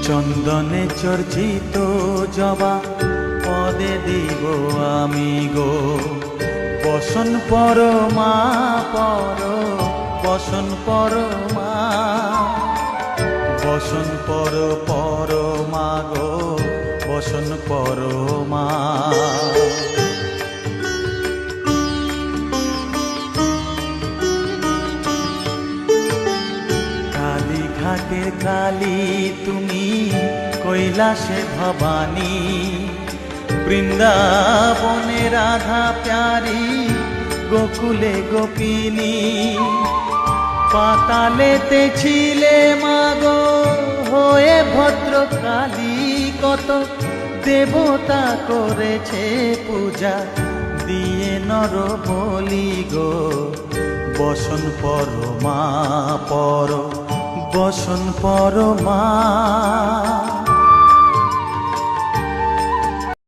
চন্দনে চর্চিত জবা পদে দিব আমি গো, বসন পরমা পর, বসন পরমা, বসন পরমা গো, বসন পরমা। কালীঘাটের কালী তুমি, কৈলাসে ভবানী, বৃন্দাবনে রাধা প্যারি, গোকুলে গোপিনী। পাতালেতে ছিলে মাগো হয়ে ভদ্রকালী, কত দেবতা করেছে পূজা দিয়ে নর বলি গো, বসন পরমা পর, বসন পরমা।